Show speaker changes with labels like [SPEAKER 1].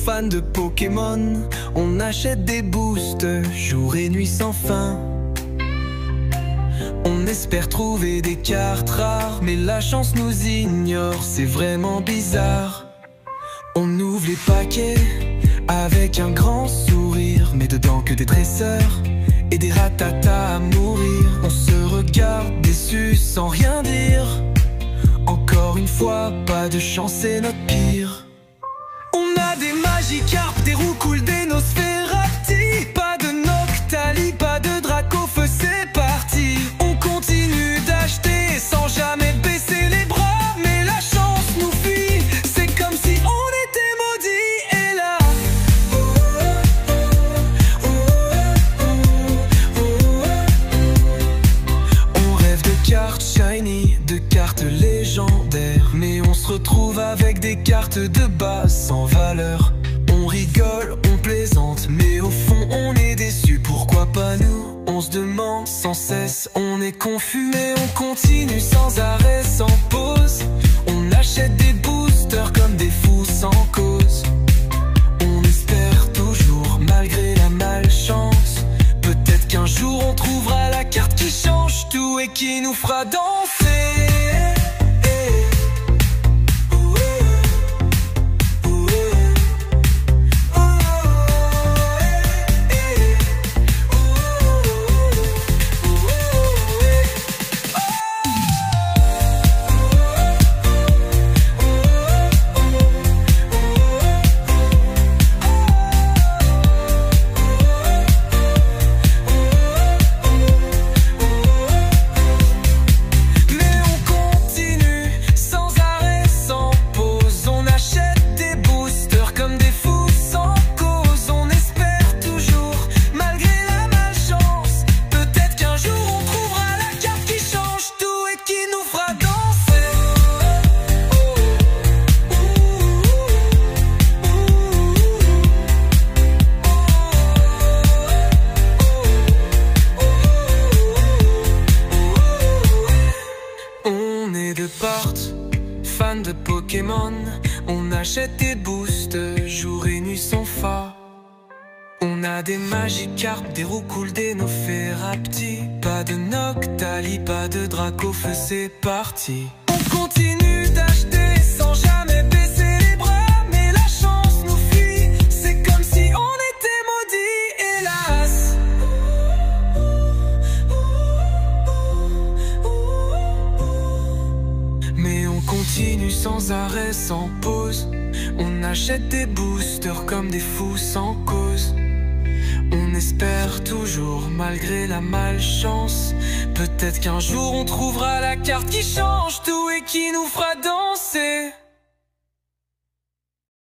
[SPEAKER 1] fans de Pokémon, on achète des boosts jour et nuit sans fin. On espère trouver des cartes rares, mais la chance nous ignore, c'est vraiment bizarre. On ouvre les paquets avec un grand sourire, mais dedans que des dresseurs et des ratatas à mourir. On se regarde déçus sans rien dire. Encore une fois, pas de chance, c'est notre pire. On a des Magikarp, des Roucoule, des Nosferati. Pas de Noctali, pas de Dracofeu, c'est parti. On continue d'acheter sans jamais baisser les bras, mais la chance nous fuit, c'est comme si on était maudits. Et là, on rêve de cartes shiny, de cartes légendaires, mais on se retrouve avec des cartes de base sans valeur. On rigole, on plaisante, mais au fond on est déçus. Pourquoi pas nous? On se demande sans cesse, on est confus, mais on continue sans arrêt, sans pause. On achète des boosters comme des fous sans cause. On espère toujours malgré la malchance. Peut-être qu'un jour on trouvera la carte qui change tout et qui nous fera danser. Fan de Pokémon, on achète des boosts jour et nuit sans fa. On a des Magikarp, des Roucoule, des Noferapti. Pas de Noctali, pas de Dracofeu, c'est parti. On continue d'acheter sans jamais baisser les bras, mais la chance nous fuit, c'est comme si on était maudits, hélas. Mais on continue sans arrêt, sans pause. On achète des boosters comme des fous sans cause. On espère toujours malgré la malchance. Peut-être qu'un jour on trouvera la carte qui change tout et qui nous fera danser.